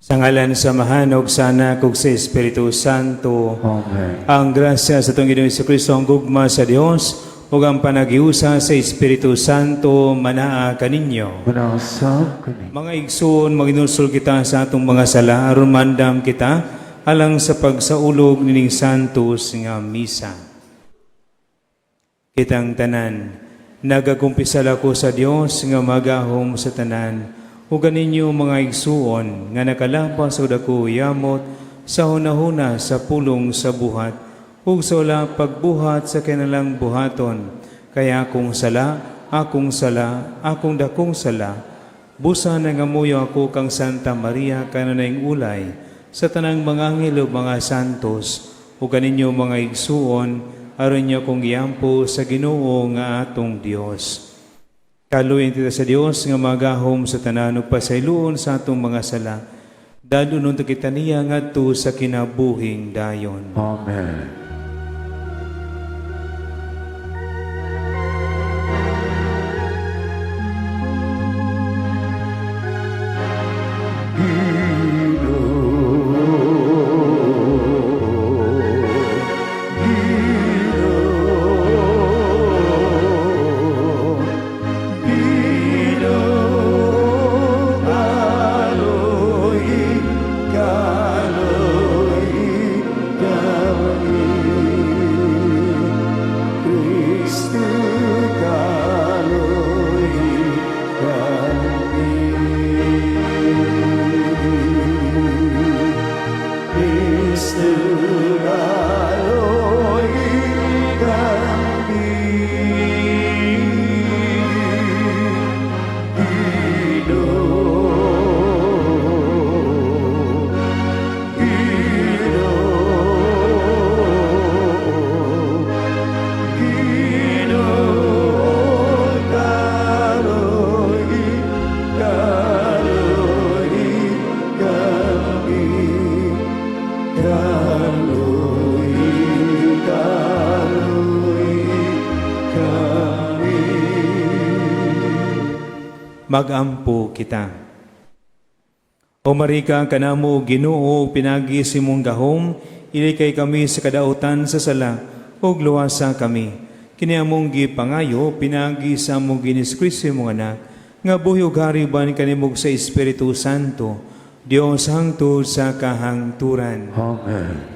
Sa ngalan sa mahanog sa Anak ug sa Espiritu Santo. Amen. Ang grasya sa itong Ginoong Jesucristo, ang gugma sa Dios, ug ang panagiusa sa Espiritu Santo, manaa kaninyo. Manasab kani. Mga igsoon, maginulsol kita sa atong mga sala, aron mandam kita, alang sa pagsaulog nining santos nga misa. Kitang tanan, nagakumpisal ako sa Dios nga magahom sa tanan, ug kaninyo mga igsuon nga nakalapas sa dako yamot sa hunahuna sa pulong sa buhat ug sa wala pagbuhat sa kinalang buhaton kaya akong sala akong dakong sala busa nangamuyo ako kang Santa Maria kanunayng ulay sa tanang mga anghel ug mga santos ug kaninyo mga igsuon aron niyo kong giampo sa Ginoo nga atong Dios. Kaluyin kita sa Dios nga magahom sa tanan ug pasayloon sa atong mga sala. Dalunon kita niya ngadto sa kinabuhing dayon. Amen. Magampo kita. O marika kanamo Ginoo pinagi simong gahom ilikay kami sa kadautan sa sala ug luwasa kami. Kini among gipangayo pinagi sa among Jesucristo mong anak nga buhi ug hariban kanimog sa Espiritu Santo. Dios hangtod sa kahangturan. Amen.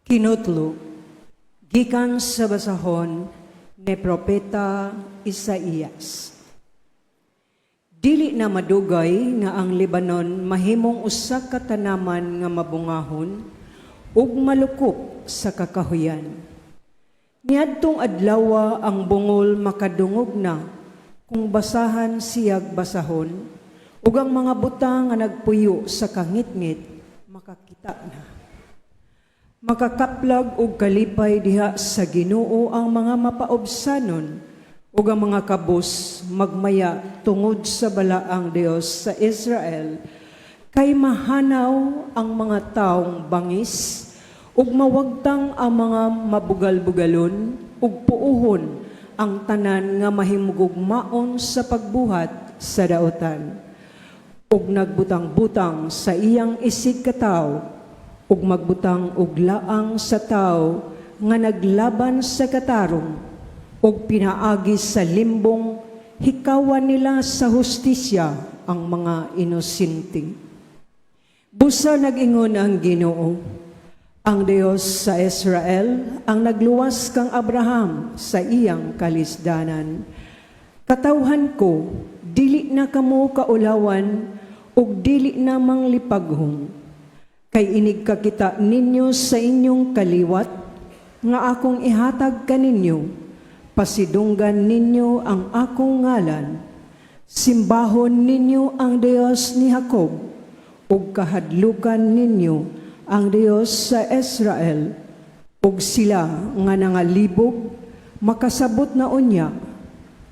Kinutlo, gikan sa basahon ni Propeta Isaías. Dili na madugay nga ang Lebanon mahimong usa ka tanaman nga mabungahon ug malukop sa kakahuyan. Niadtong adlaw ang bungol makadungog na kung basahan siyag basahon ug ang mga butang nga nagpuyo sa kangitngit makakita na. Makakaplag og kalipay diha sa Ginoo ang mga mapaobsanon ug ang mga kabus magmaya tungod sa balaang Dios sa Israel kay mahanaw ang mga taong bangis ug mawagtang ang mga mabugal-bugalon ug puuhon ang tanan nga mahimugugmaon sa pagbuhat sa daotan ug nagbutang-butang sa iyang isig katawo ug magbutang og laang sa tao nga naglaban sa katarong ug pinaagi sa limbong hikawan nila sa hustisya ang mga inosente. Busa nag-ingon ang Ginoo, ang Dios sa Israel ang nagluwas kang Abraham sa iyang kalisdanan. Katawhan ko, dili na kamo kaulawan ug dili na manglipaghom. Kay inig kakita ninyo sa inyong kaliwat, nga akong ihatag kaninyo, pasidunggan ninyo ang akong ngalan, simbahon ninyo ang Dios ni Jacob, ug kahadlukan ninyo ang Dios sa Israel, ug sila nga nangalibog, makasabot na unya,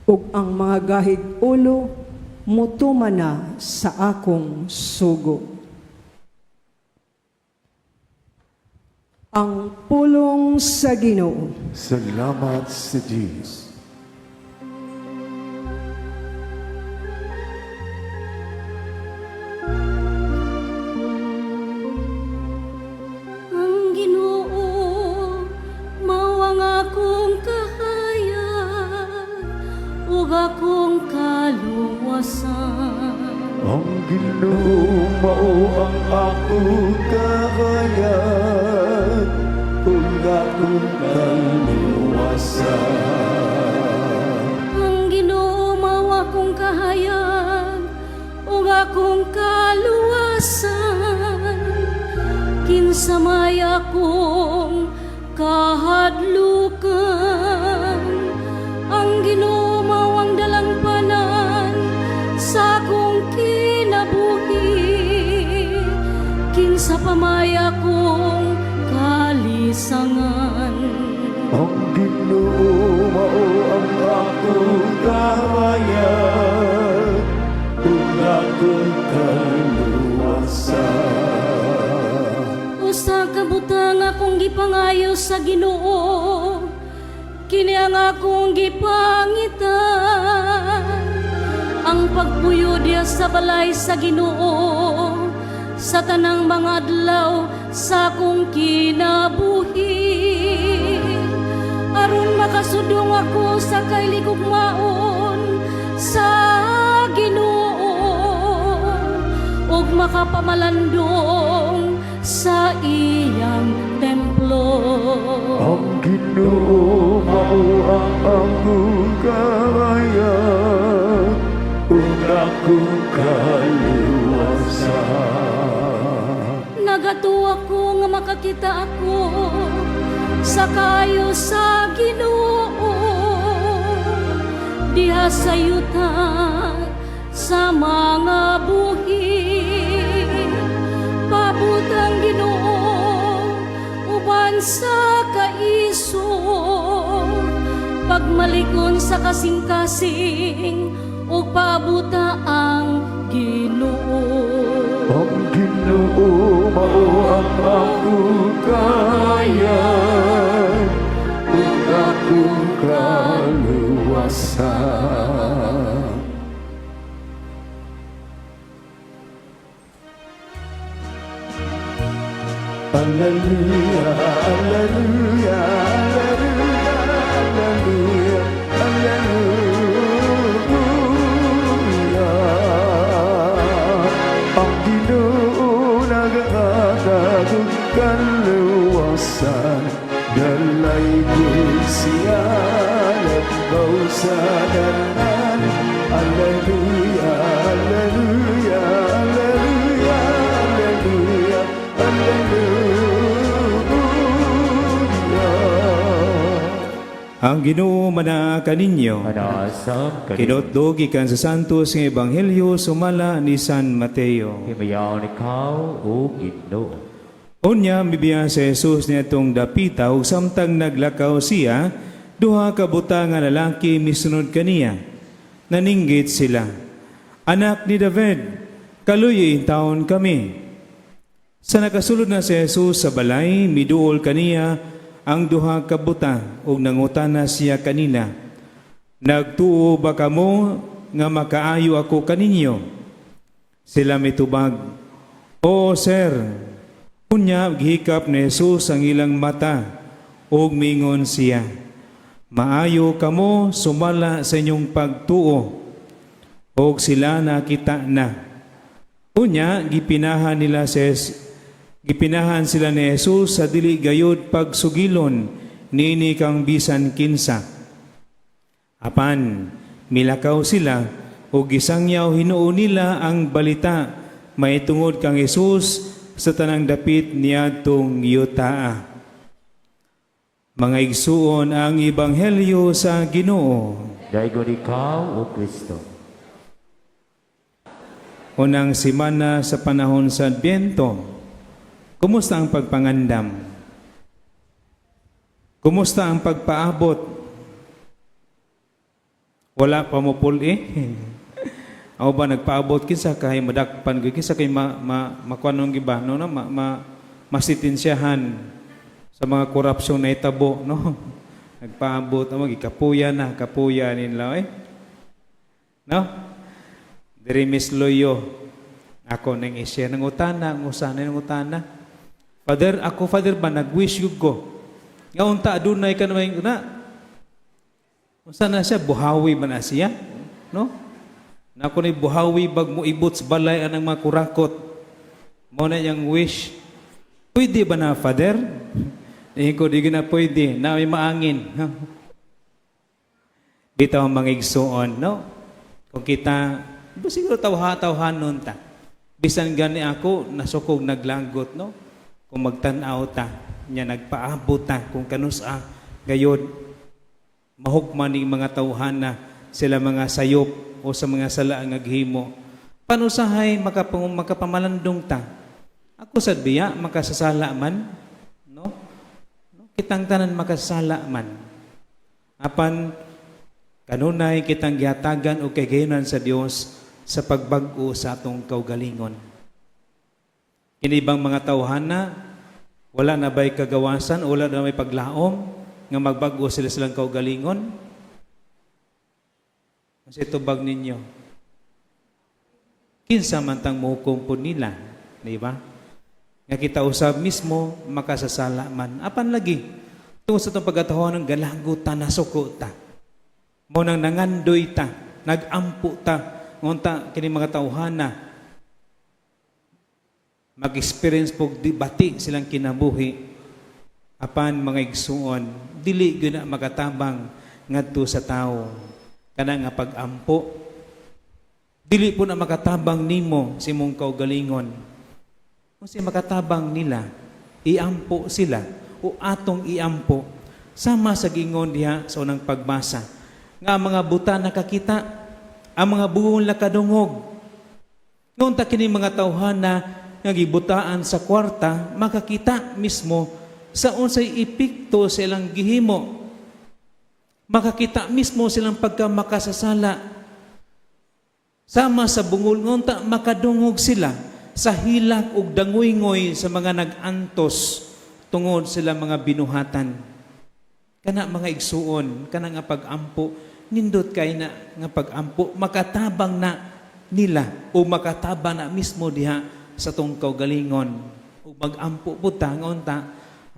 ug ang mga gahig ulo, mutuman na sa akong sugo. ang pulong sa Ginoo. Salamat sa Diyos. Ang Ginoo mao ang akong kahayag ug akong kaluwasan. Ang Ginoo mao ang akong kahayag ug akong kaluwasan. Ang Ginoo mao akong kahayag ug akong kaluwasan. Kinsa may akong kahadlukan. Ang Ginoo mao ang dalangpanan sa akong kinabuhi. Kinsa pa may akong kalisangan. Ang Ginoo mao ang akong kahayag ug akong kaluwasan. Usa ka butang akong gipangayo sa Ginoo, kini ang akong gipangitan. Ang pagpuyo diya sa balay sa Ginoo, sa tanang mga adlaw sa akong kinabuhi. Aron makasudong ako sa kailigugmaon sa Ginoo, ug makapamalandong sa iyang templo. Ang Ginoo mao ang akong kahayag ug akong kaluwasan. Nagatuwa ko nga makakita ako sa kayo sa Ginoo, diha sa yuta sa mga buhi. Pabutang Ginoo uban sa kaiso, pagmalikon sa kasing-kasing ug pabuta ang Ginoo. Ang Ginoo mao ang akong kahayag ug akong kaluwasan. Alleluia, alleluia, alleluia, alleluia, alleluia. Ang Ginoo nagahatag og kaluwasan, dalay ko'y siya nagbaw sa dalan. Alleluia, alleluia, alleluia, alleluia, Ang Ginoo manaa kaninyo. Manasam Kinotdog ikan sa Santos nga Ebanghelyo sumala ni San Mateo. Himayaw ikaw o Ginoo. Unya mibiya sa Jesus nitong dapita ug samtang naglakaw siya, duha ka buta nga lalaki misunod kaniya. Naninggit sila, "Anak ni David, kaluyoy taon kami." Sa nakasulod na si Jesus sa balay, miduol kaniya ang duha ka buta ug nangutana siya kanila, "Nagtuo ba kamo nga makaayo ako kaninyo?" Sila mitubag, "Oo, sir." Unya gihikap ni Jesus ang ilang mata ug mingon siya, "Maayo kamo sumala sa inyong pagtuo." Og sila nakita na. Unya gipinahan sila ni Jesus sa dili gayud pagsugilon niini kang bisan kinsa. Apan milakaw sila ug gisangyaw hinuo nila ang balita maitungod kang Jesus sa tanang dapit niadtong yutaa. Mga igsuon ang ebanghelyo sa Ginoo. Daigon ikaw o Kristo. Unang simana sa panahon sa Adbyento. Kumusta ang pagpangandam? Kumusta ang pagpaabot? Wala pa mo puli. Ako ba nagpaabot kinsa kay madakpan ko kinsa kay makuanong giba no na masitinsyahan sa mga korupsyon na itabo, no? Nagpaabot, ikapuya nila, eh. No? Diri Miss Loyo, ako nang i-share ng utana, ng usana ng utana. Father ba, nag-wish yun ko. Nga unta, adunay ka naman na. Unsa na siya, buhawi ba na siya? No? Na ako ni buhawi, bag mo ibot sa balay anang mga kurakot. Mo na yung wish. Pwede ba na, Father? Di na pwede. Na may maangin. Dito ang mga igsuon, no? Kung kita, siguro tawhanon ta. Bisan gani ako, nasukog naglanggot, no? Kung magtanaw ta, niya nagpaabot ta, kung kanusa, gayon, mahukman ng mga tawhana, sila mga sayop o sa mga sala ang aghimo. Panusahay, makapamalandong ta. Ako sad biya, makasasala man, no? Kitang tanan makasasala man. Apan, kanunay kitang gihatagan o kagayonan sa Dios sa pagbag-o sa atong kaugalingon. Kinibang mga tawhana, wala na ba'y kagawasan, wala na may paglaom, nga magbago sila silang kaugalingon? Kasi tubag ninyo, kinsa man tang muhukom po nila, di ba? Nga kita usab mismo, makasasala man. Apan lagi, tungkol sa itong pagkatahon ng galagutan na suko ta. Mo nang nangandoy ta, nagampu ta, ngunta kini mga tawhana, mag-experience po bati silang kinabuhi. Apan mga igsuon, dili gyud na makatabang ngadto sa tao. Kana nga pag-ampo, dili po na makatabang nimo si mong kaugalingon. Kasi makatabang nila, iampo sila o atong iampo sama sa gingon diha sa unang pagbasa. Nga mga buta nakakita, ang mga buhol nakadungog. Noon ta kini mga tawhana nga gibutaan sa kwarta, makakita mismo sa unsay epekto silang gihimo. Makakita mismo silang pagkamakasasala. Sama sa bungol ngunta makadungog sila sa hilak ug dangoy-ngoy sa mga nag-antos tungod sila mga binuhatan. Kana mga igsuon, kana nga pag-ampo, nindot kay na nga pag-ampo, makatabang na nila o makatabang na mismo diha sa tong kaugalingon. O mag-ampo po ta, nga unta,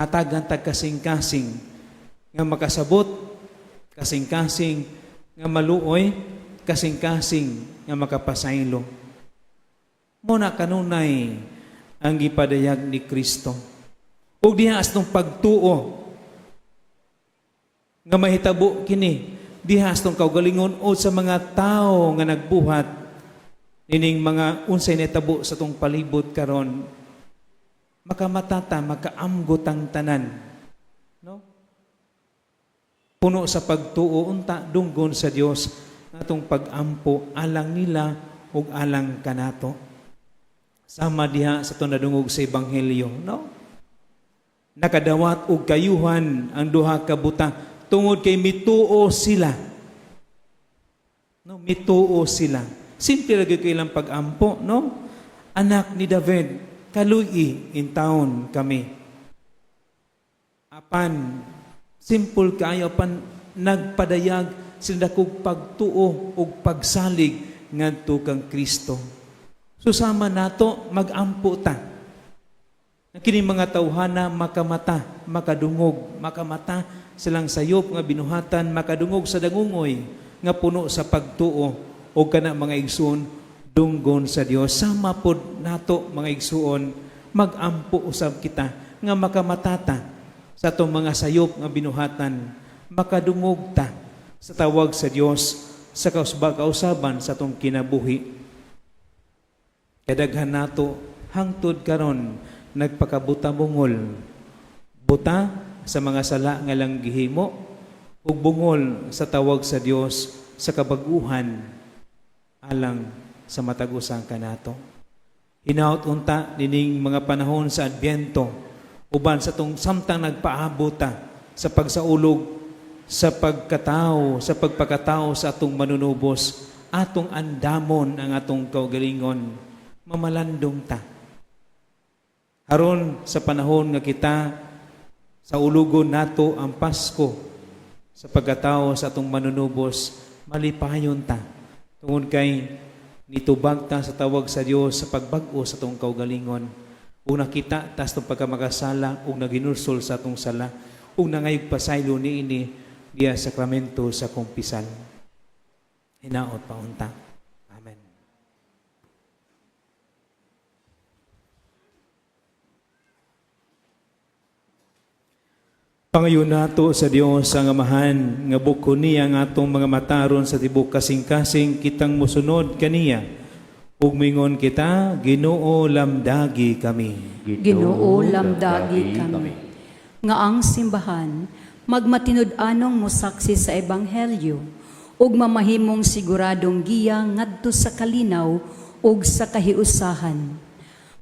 hatagan tag kasing-kasing, nga makasabot, kasing-kasing, nga maluoy, kasing-kasing, nga makapasaylo. Muna kanunay ang gipadayag ni Kristo. Ug diha astong pagtuo nga mahitabo kini diha astong kaugalingon o sa mga tao nga nagbuhat nining mga unsay natabo sa tong palibot karon, makamatata, makaamgot ang tanan, no? Puno sa pagtuo unta dunggon sa Dios atong pag-ampo alang nila ug alang kanato. Sama diha sa itong nadungog sa Ebanghelyo, no? Nakadawat og kayuhan ang duha ka buta tungod kay mituo sila. No, mituo sila. Simple lagi ko ilang pag-ampo, no? Anak ni David, kaluy in town kami. Apan, simple kayo, apan nagpadayag sila kog pagtuo ug pagsalig ngadto kang Kristo. Susama nato, mag-ampo ta. Kini mga tawhana makamata, makadungog, makamata silang sayop nga binuhatan, makadungog sa dangungoy nga puno sa pagtuo o kana mga igsuon dunggon sa Dios. Sama pod nato mga igsuon, mag-ampo usab kita nga makamatata sa atong mga sayop nga binuhatan, makadungog ta sa tawag sa Dios sa kausaban sa atong kinabuhi. Kadaghan nato hangtod karon nagpakabuta bungol. Buta sa mga sala nga lang gihimo ug bungol sa tawag sa Dios sa kabaguhan alang sa matag-usang kanato. Hinaut unta nining mga panahon sa Adbyento uban sa tong samtang nagpaabota sa pagsaulog sa pagkatao, sa pagpakatao sa atong manunubos, atong andamon ang atong kaugalingon. Mamalandong ta. Haron sa panahon nga kita Sa ulugon nato ang Pasko, sa pagkatao sa atong manunubos, malipayon ta. Tungod kay nitubag ta sa tawag sa Dios sa pagbag-o sa atong kaugalingon. Ug nakita tas itong pagkamakasala ug naginursol sa atong sala ug nangayog pasaylo niini diya sakramento sa kumpisal. Hinaot paunta. Amen. Pangayon nato sa Dios ang Amahan nga bukon niya nga atong mga mataron sa tibok kasing-kasing kitang musunod kaniya. Ug mingon kita, Ginoo lamdagi kami. Ginoo lamdagi kami. Nga ang simbahan, magmatinud-anong mosaksi sa Ebanghelyo, ug mamahimong siguradong giya ngadto sa kalinaw ug sa kahiusahan.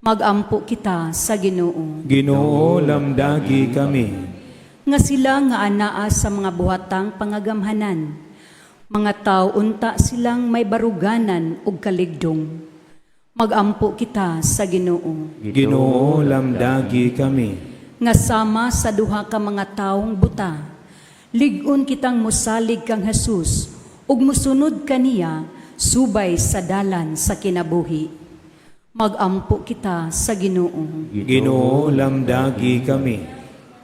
Magampo kita sa Ginoo. Ginoo lamdagi kami. Nga sila nga anaa sa mga buhatang pangagamhanan. Mga tao unta silang may baruganan ug kaligdong. Magampo kita sa Ginoo. Ginoo lamdagi kami. Nga sama sa duha ka mga taong buta. Lig-on kitang mosalig kang Jesus ug mosunod kaniya subay sa dalan sa kinabuhi. Magampo kita sa Ginoo. Ginoo lamdagi kami.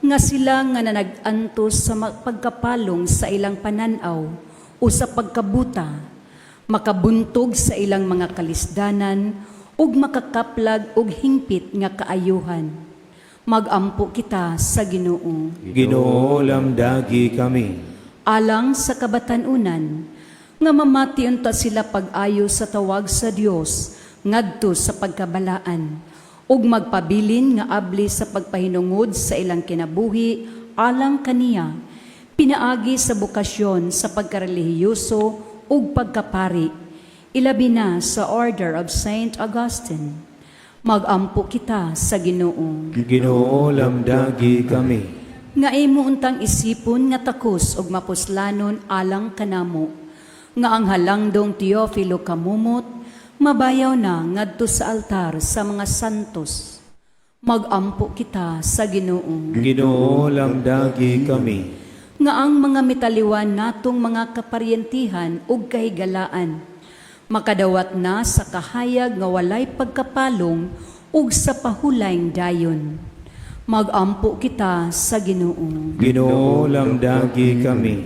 Nga sila nga nanag-antos sa pagkapalong sa ilang pananaw o sa pagkabuta, makabuntog sa ilang mga kalisdanan ug makakaplag og hingpit nga kaayuhan. Magampo kita sa Ginoo. Ginoo lamdagi kami. Alang sa kabatanunan, nga mamati unta sila pag-ayo sa tawag sa Dios ngadto sa pagkabalaan ug magpabilin nga abli sa pagpahinungod sa ilang kinabuhi alang kaniya, pinaagi sa bukasyon sa pagkarelihiyoso ug pagkapari, ilabi na sa Order of Saint Augustine. Magampo kita sa Ginoo. Ginoo lamdagi kami. Nga imo untang isipon nga takos ug mapuslanon alang kanamo, nga ang halangdong Teofilo kamumot, mabayaw na ngadto sa altar sa mga santos. Magampo kita sa Ginoo. Ginoo lamdagi kami. Nga ang mga mitaliwan natong mga kaparyentihan ug kahigalaan, makadawat na sa kahayag nga walay pagkapalong ug sa pahulayng dayon. Magampo kita sa Ginoo. Ginoo lamdagi kami.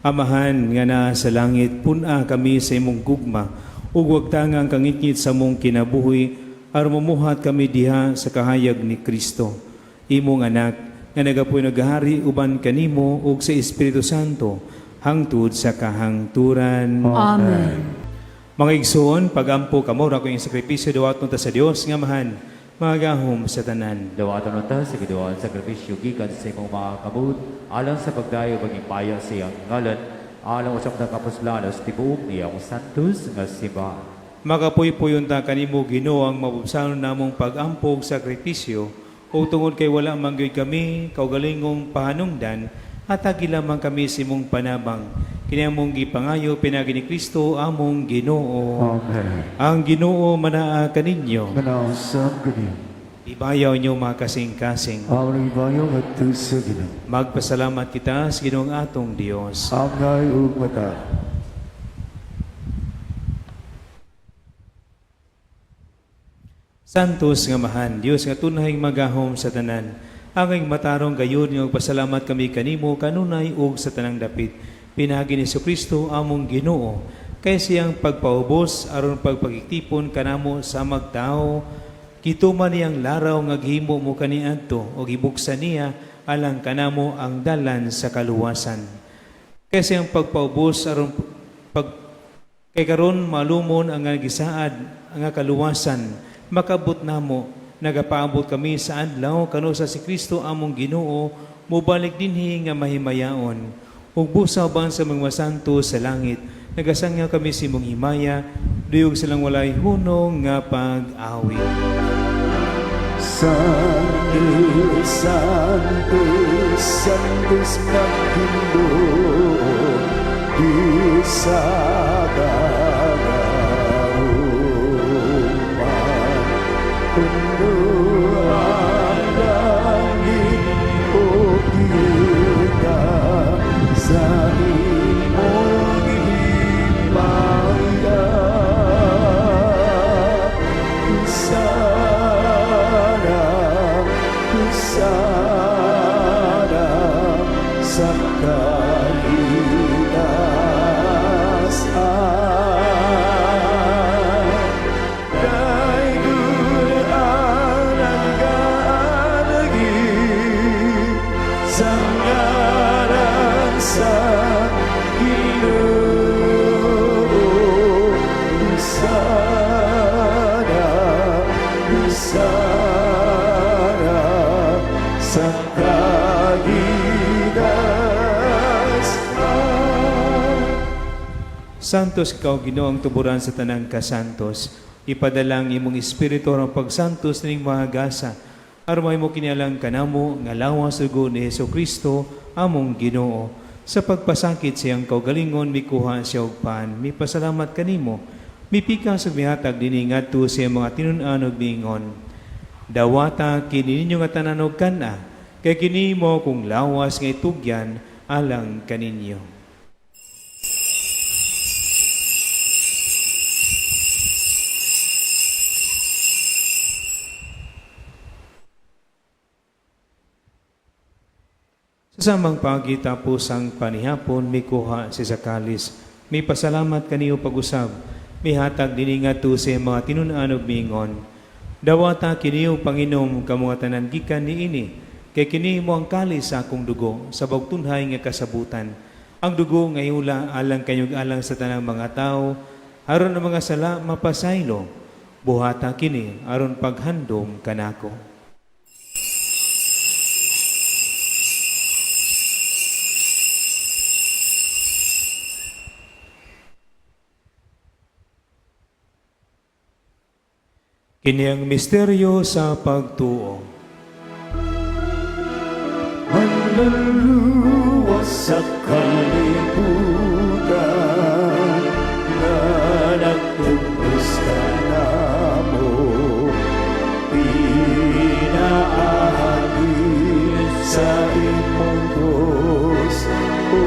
Amahan nga naa sa langit, puna kami sa imong gugma, ug wag tangang kangitngit sa mong kinabuhi, aron mamuhat kami diha sa kahayag ni Kristo, imong anak, nga nagapoy naghari uban kanimo ug sa Espiritu Santo, hangtod sa kahangturan. Amen. Mga igsoon, pagampo kamo ra ko yung sakripisyo dawaton ta sa Dios nga Amahan, magahom sa tanan. Dawatan ta sa giduan sakripisyo gikan sa imong mga kabut alang sa pagdayo baging payo sa iyang ngalan alang usab ng kapuslanos tibuok niyang santos nga simbahan. Makapuy-puyon ta kanimo Ginoo ang mabubsanon namong pag-ampog sakripisyo o tungod kay wala manggoy kami kaugalingong pahanungdan at lamang kami simong panabang. Kinamong gipangayo pinagi ni Kristo among Ginoo. Amen. Ang Ginoo manaa kaninyo. Manasam kaniya. Ibayaw niyo mga kasing-kasing. Ang ibayo at sa Ginoo. Magpasalamat kita sa Ginoong atong Dios. Amay ug mata. Santos nga Amahan, Dios nga tunay magahom sa tanan. Angay matarong gayon nga pasalamat kami kanimo kanunay ug sa tanang dapit. Pinagi ni Kristo among Ginoo, kay siyang pagpaubos aron pagpagitipon kanamo sa magtao. Kituman niyang laraw nga gihimo mo kaniadto o gibuksan niya alang kanamo ang dalan sa kaluwasan. Kay siyang pagpaubos aron kay karon malumon ang gisaad ang kaluwasan, makabot namo nagapaabot kami sa adlaw kano sa si Kristo among Ginoo mobalik dinhi nga mahimayaon ug busa ban sa mga santo sa langit nagasangyaw kami simong himaya duyog silang walay hunong nga pag-awit. Santos, Santos, Santos Magdindo, Diyos sa kagauman, puno ang langit o sa ngalan sa Ginoo. Hosana, Hosana sa kagidastan. Santos ikaw Ginoo ang tuburan sa tanang kasantos. Ipadalang imong espiritu ang pagsantos ning mahagasa. Armay mo kinialang kanamo nga lawas ugo ni Hesukristo among Ginoo. Sa pagpasakit siyang kaugalingon mikuha siya og paan. Mipasalamat kanimo. Mipika sa mihatag dinhi ngadto sa mga tinun-an ug miingon. Dawata kini ninyo nga tanan og kana. Kay kini mo kung lawas nga itugyan alang kaninyo. Sa samang pagitapos ang panihapon, may kuha si Sakalis. May pasalamat kaniyo pag-usab. May hatag diningat to sa mga tinunan ug mingon. Dawata kiniyo Panginom kamuha tanan gikan niini. Kay kini mo ang kalis sa akong dugo sa bawtunhay nga kasabutan. Ang dugo nga iula alang kanyog alang sa tanang mga tao aron ang mga sala mapasaylo. Buhata kini aron paghandom kanako. Kini ang misteryo sa pagtuo. Manluluwa sa kalibutan na nagtubos ka na mo. Pinaahagin sa imong Diyos o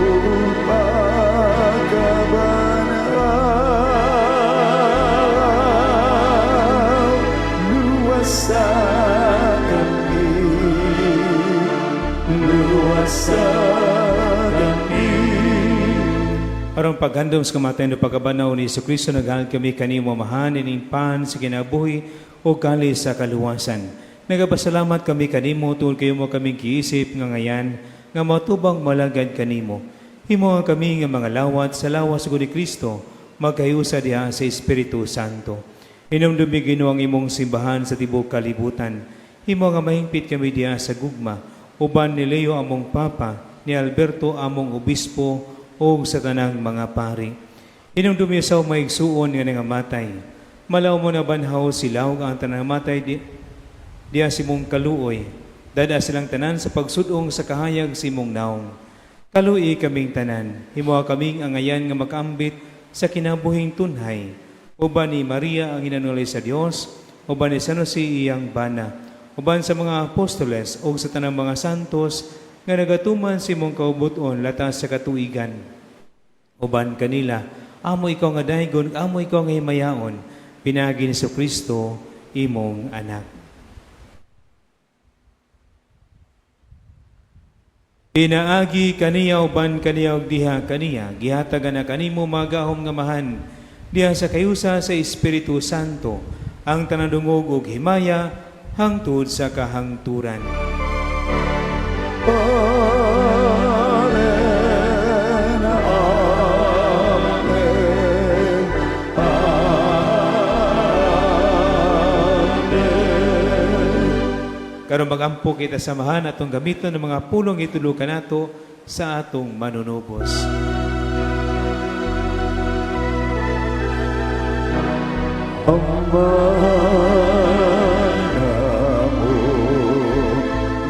sa kami. Arong paghandom sa kamatayan ng pagkabanaw ni Jesucristo, nagahal kami kanimo mahan ining pan sa kinabuhi o kali sa kaluwasan. Nagapasalamat kami kanimo tungkol kayo mo kaming kiisip nga ngayan nga matubang malagad kanimo. Himo nga kami nga mga lawat sa lawas ko ni Kristo magkayusa diha sa Espiritu Santo. Inumdumi Ginoo ang imong simbahan sa tibok kalibutan. Himo nga mahingpit kami diha sa gugma. Uban ni Leo among Papa, ni Alberto among Obispo, o sa tanang mga pari. Inumdumi sa maigsuon nga nangamatay. Malaw mo na banhaw silaw ang tanang matay diha si mong kaluoy. Dada silang tanan sa pagsudong sa kahayag si mong naong. Kaluoy kaming tanan. Himo kaming angayan nga makambit sa kinabuhing tunhay. Uban ni Maria ang hinanulay sa Dios, uban ni San Jose iyang bana, uban sa mga apostoles o sa tanang mga santos nga nagatuman si mong kaubuton latas sa katuigan. Uban kanila, amo ikaw nga daygon, amo ikaw nga himayaon, pinagi ni Kristo imong anak. Pinaagi kaniya uban kaniya og diha kaniya, gihatagan na kanimo magahom nga mahan, diha sa kayusa sa Espiritu Santo, ang tanadungog ug himaya hangtod sa kahangturan. Amen, amen, amen. Karon magampo kita samahan atong gamiton ng mga pulong itulukan nato sa atong manunubos. Amana mo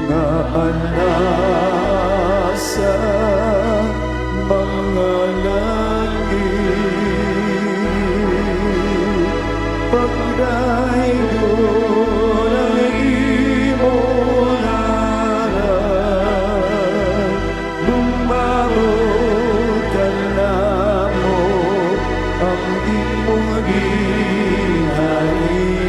nga anak sa mga langit, pagdaygon ang imong ngalan, lumabot ka na mo ang imong ginhain.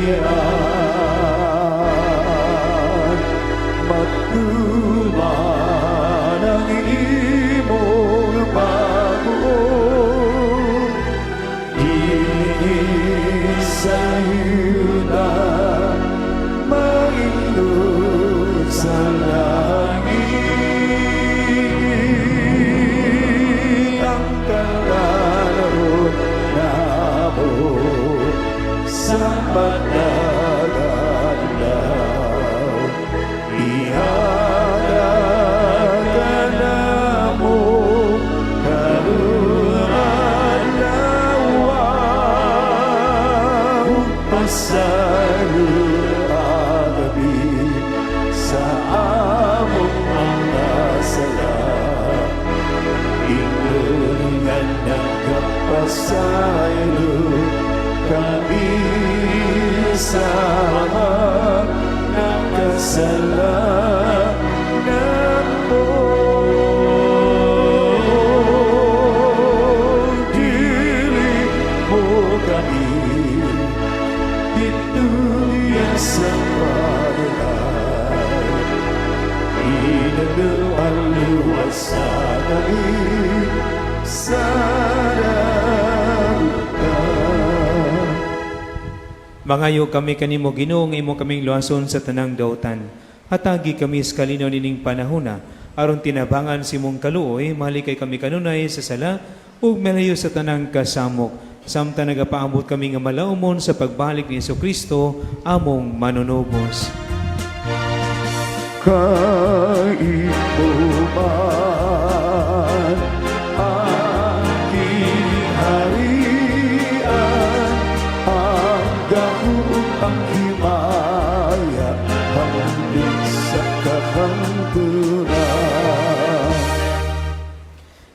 sayo kami sa mga nakasalanan mo. Dili mo kami ituya sa paglalaan. Inagaw ang luwas sa kami sa darutan. Mangayo kami kanimo Ginoo, nga imo kaming luason sa tanang dautan. Hatagi kami sa kalinaw nining panahona, aron tinabangan si mong kaluoy, mahalikay kami kanunay sa sala, ug malayo sa tanang kasamok. Samtang nagapaambot kami nga malaumon sa pagbalik ni Jesucristo, among manunubos. Kaipuman ang kinaharian, ang gahong ang himaya, hanggang sa kahangturan.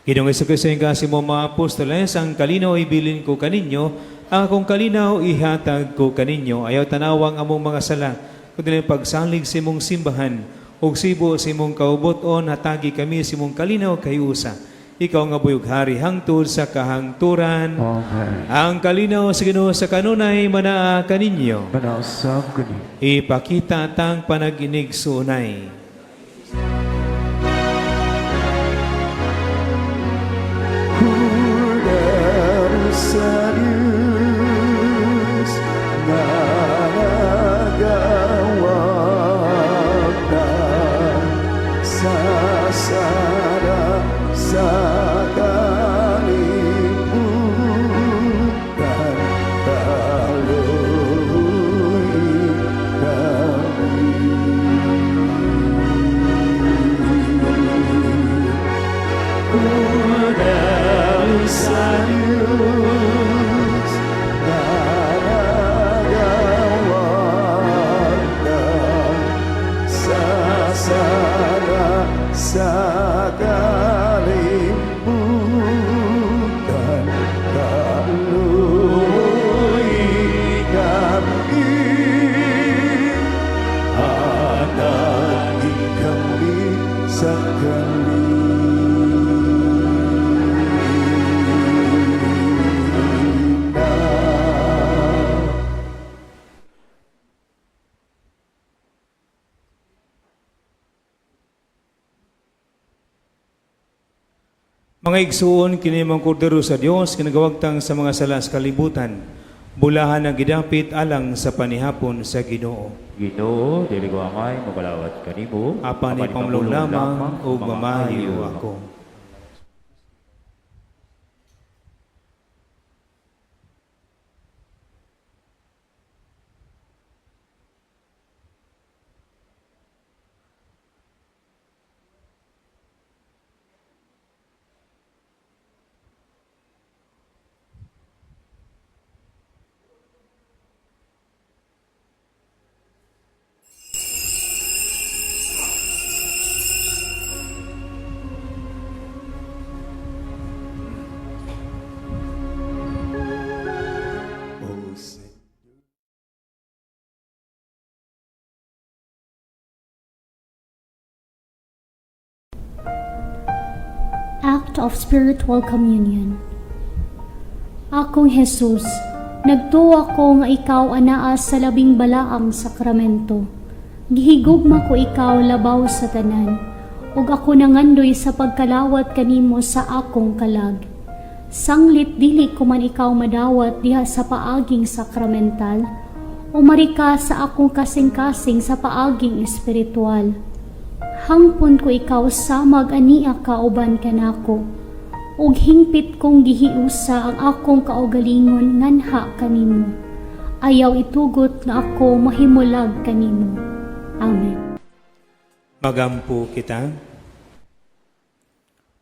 Ginoong Jesucristo yung kasi mo mga apostoles, ang kalinaw ibilin ko kaninyo, ang akong kalinaw ihatag ko kaninyo, ayaw tanawang among mga sala, kundi pagsalig sa imong simbahan, ug sibo sa imong kauboton, hatagi kami sa imong kalinaw kay usa. Ikaw nga buyog hari hangtod sa kahangturan. Amen. Ang kalinaw sa Ginoo sa kanunay manaa kaninyo. Manasab ko ni. Ipakita tang panaginig sunay. Hudar sa Diyos na nagawag na sa sara sa kalibutan, kaluoy kami. Hudar sa Diyos na nagawag na sa sala sa kalibutan, kaluoy kami. Hanapin kami sa kalina. Mga igsuon, kini mga kordero sa Dios, kinagawagtang sa mga salas kalibutan, bulahan ang gidapit alang sa panihapon sa Ginoo. Ginoo, dili ko angay, mabalawat kanimo. Apan ni pamulong lamang, ug mamahiyo ako. Act of Spiritual Communion. Akong Jesus, nagtuo ako nga ikaw anaa sa labing balaang sakramento. Gihigugma ko ikaw labaw sa tanan, ug ako nangandoy sa pagkalawat kanimo sa akong kalag. Sanglit dili ko man ikaw madawat diha sa paaging sakramental, umarika sa akong kasing-kasing sa paaging espiritual. Hangpon ko ikaw samag ania kauban kanako, ug hingpit kong gihiusa ang akong kaugalingon nganha kanimo. Ayaw itugot nga ako mahimulag kanimo. Amen. Magampo kita.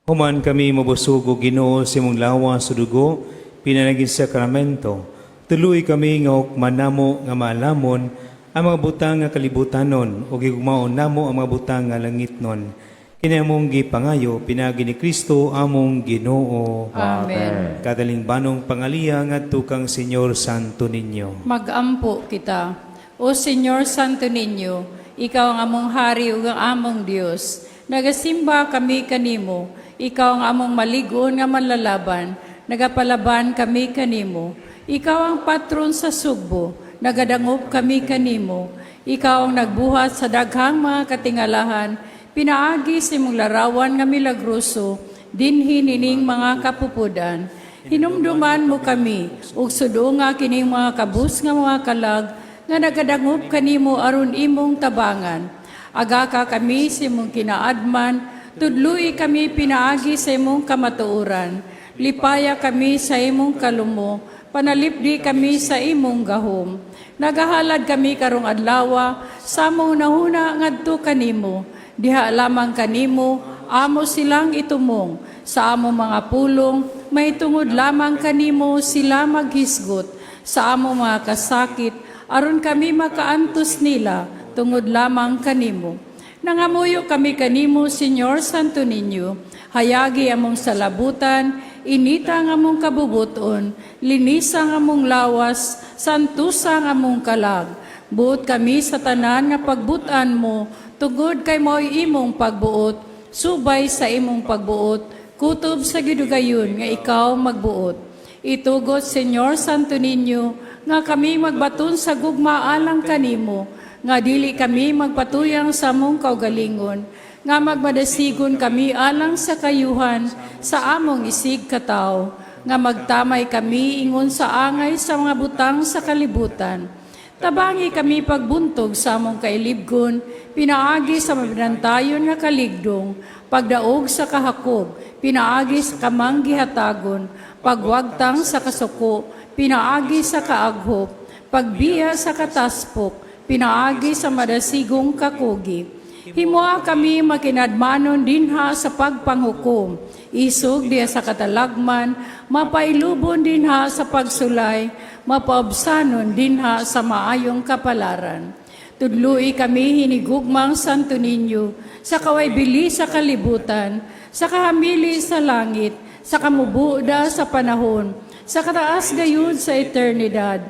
Human kami mabusugo Ginoo sa imong lawas sa dugo, pinanagin sakramento. Tuloy kami nga hukman namo nga maalamon ang mga butang nga kalibutanon o gigugmaon namo ang mga butang nga langitnon. Kinamong gipangayo pinagi ni Kristo among Ginoo. Amen. Kadaling banong pangaliya ngadto kang Senyor Santo ninyo. Magampo kita. O Senyor Santo Niño, Ikaw ang among hari ug ang among Dios. Nagasimba kami kanimo. Ikaw ang among maligon nga manlalaban. Nagapalaban kami kanimo. Ikaw ang patron sa sugbo. Nagadangop kami kanimo. Ikaw ang nagbuhat sa daghang mga katingalahan. Pinaagi sa imong larawan nga milagroso, dinhi nining mga kapupudan. Hinumduman mo kami, ug sudo nga kining mga kabus nga mga kalag, nga nagadangop kanimo aron imong tabangan. Aga ka kami sa imong kinaadman, tudluy kami pinaagi sa imong kamatuoran. Lipaya kami sa imong kalumo, panalipdi kami sa imong gahom. Nagahalad kami karong adlaw, sa among nahuna ngadto kanimo. Diha lamang kanimo, amo silang itumong. Sa among mga pulong, may tungod lamang kanimo sila maghisgot. Sa among mga kasakit, aron kami makaantos nila, tungod lamang kanimo. Nangamuyo kami kanimo, Senyor Santo Niño. Hayagi among salabutan, inita ang among kabubuton, linisa ang among lawas, santusa ang among kalag. Buot kami sa tanan nga pagbutan mo, tugod kay mo'y imong pagbuot, subay sa imong pagbuot, kutob sa gidugayon nga ikaw magbuot. Itugot, Senyor Santo Niño, nga kami magbaton sa gugma alang kanimo, nga dili kami magpatuyang sa among kaugalingon, nga magmadasigon kami alang sa kayuhan sa among isig kataw, nga magtamay kami ingon sa angay sa mga butang sa kalibutan. Tabangi kami pagbuntog sa among kailibgon, pinaagi sa mabinantayon nga kaligdong, pagdaog sa kahakog, pinaagi sa kamanggihatagon, pagwagtang sa kasuko, pinaagi sa kaaghop, pagbiya sa kataspok, pinaagi sa madasigong kakugi. Himoa kami makinadmanon dinha sa pagpanghukom, isog diya sa katalagman, mapailubon dinha sa pagsulay, mapaobsanon dinha sa maayong kapalaran. Tudlui kami hinigugmang Santo Niño, sa kawaybili sa kalibutan, sa kahamili sa langit, sa kamubuda sa panahon, sa kataas gayud sa eternidad.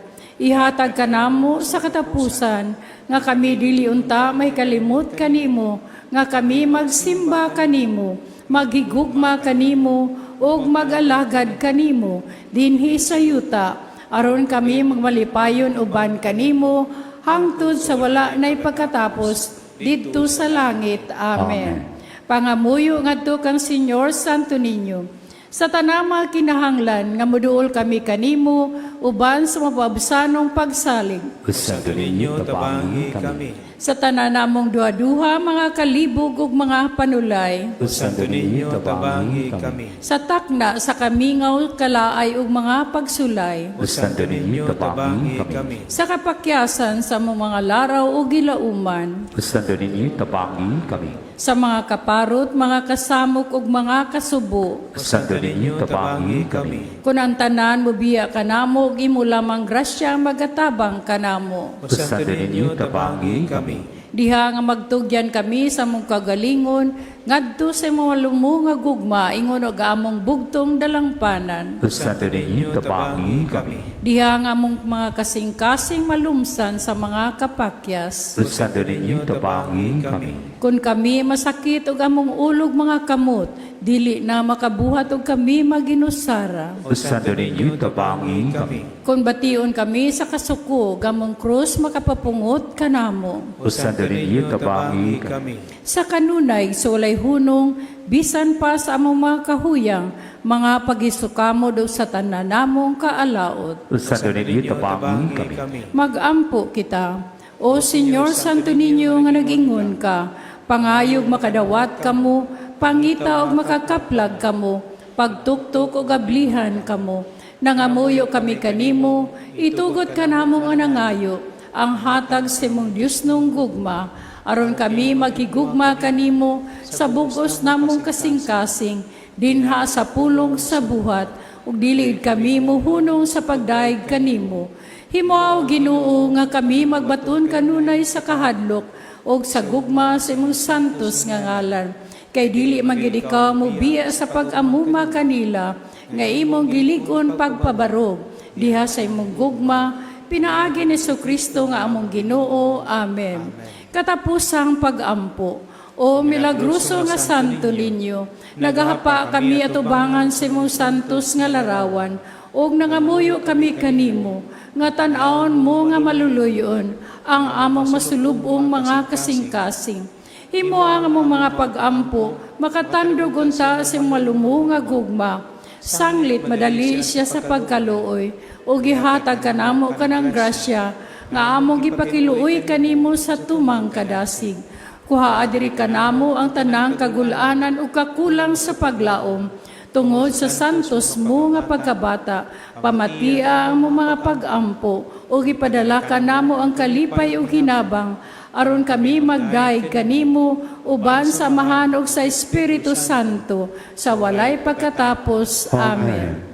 Ihatag ka namo sa katapusan, nga kami dili unta may kalimot kanimo, nga kami magsimba kanimo, maghigugma kanimo, ug magalagad kanimo, dinhi sa yuta, aron kami magmalipayon uban kanimo, hangtod sa wala na'y pagkatapos, didto sa langit. Amen. Pangamuyo ngadto kang Senyor Santo Niño, sa tanama kinahanglan nga moduol kami kanimo uban sa mapabsanong pagsalig. Santo Niño, tabangi kami. Sa tanan namong duha-duha mga kalibog ug mga panulay. Santo Niño, tabangi kami. Sa takna sa kamingaw kalaay ug mga pagsulay. Santo Niño, tabangi kami. Sa kapakyasan sa mga laraw ug gilauman. Santo Niño, tabangi kami. Sa mga kaparot, mga kasamok ug mga kasubo. Santo Niño, tabangi kami. Kung ang tanan mo biya kanamo, ug imo lamang grasya magatabang kanamo. Santo Niño, tabangi kami. Diha nga magtugyan kami sa mong kagalingon, ngadto sa mga lumo nga gugma, ingon og among bugtong dalangpanan. Santo Niño, tabangi kami. Diha nga mong mga kasing-kasing malumsan sa mga kapakyas. Santo Niño, tabangi kami. Kung kami masakit og among ulog mga kamot, dili na makabuhat og kami maginusara. Santo Niño, tabangi kami. Kung bation kami sa kasuko, gamong krus makapapungot kanamo. Santo Niño, tabangi kami. Sa kanunay, sa walay hunong, bisan pa sa among mga kahuyang, mga pagisukamo do sa tanan namong kaalaot. Santo Niño, tabangi kami. Magampo kita. O Senyor Santo Niño nga nagingon ka, pangayog makadawat kamo, pangita og makakaplag kamo, pagtuktok og ablihan kamo. Nangamuyo kami kanimo, itugot ka namong anangayo, ang hatag sa imong Diyos nung gugma, aron kami magigugma kanimo sa bugos namong kasing-kasing, dinha sa pulong sa buhat, ug dili kami muhunong sa pagdaig kanimo. Himaw Ginoo nga kami magbaton kanunay sa kahadlok, ug sa gugma sa imong santos nga ngalan. Kay dili magid ikaw mubiya sa pag-amuma kanila, nga imong gilig-on pagpabarog, diha sa imong gugma, pinaagi ni Kristo nga among Ginoo. Amen. Katapusang pag-ampo, o milagruso nga Santo Niño, nagahapa kami atubangan sa imong santos nga larawan, o nangamuyo kami kanimo, nga tan-aon mo nga maluluyon, ang among masulubong mga kasing-kasing. Himo ang among mga pag-ampo, makatandog unta sa malumo nga gugma, sanglit madali siya sa pagkaluoy, o gihatag kanamo kanang grasya, nga among gipakiluoy kanimo sa tumang kadasig. Kuhaa diri kanamo ang tanang kagulanan o kakulang sa paglaom, tungod sa santos mo nga pagkabata, pamatia ang mo mga pag-ampo, o gipadala kanamo ang kalipay o hinabang, aron kami magdaig kanimo, uban sa mahanog sa Espiritu Santo, sa walay pagkatapos. Amen.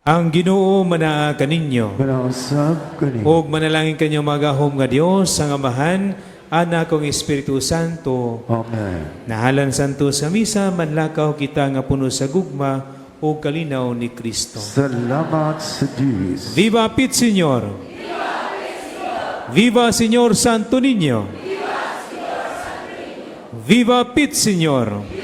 Ang Ginoo manaa kaninyo. Manasab kani. Og manalangin kanyo magahom nga Dios ang Amahan, Anak kong Espiritu Santo. Amen. Nahalan santo sa misa, manlakaw kita nga puno sa gugma o kalinaw ni Kristo. Salamat sa Diyos. Viva Pit Señor! Viva Señor Santo Niño! Viva Pit Señor!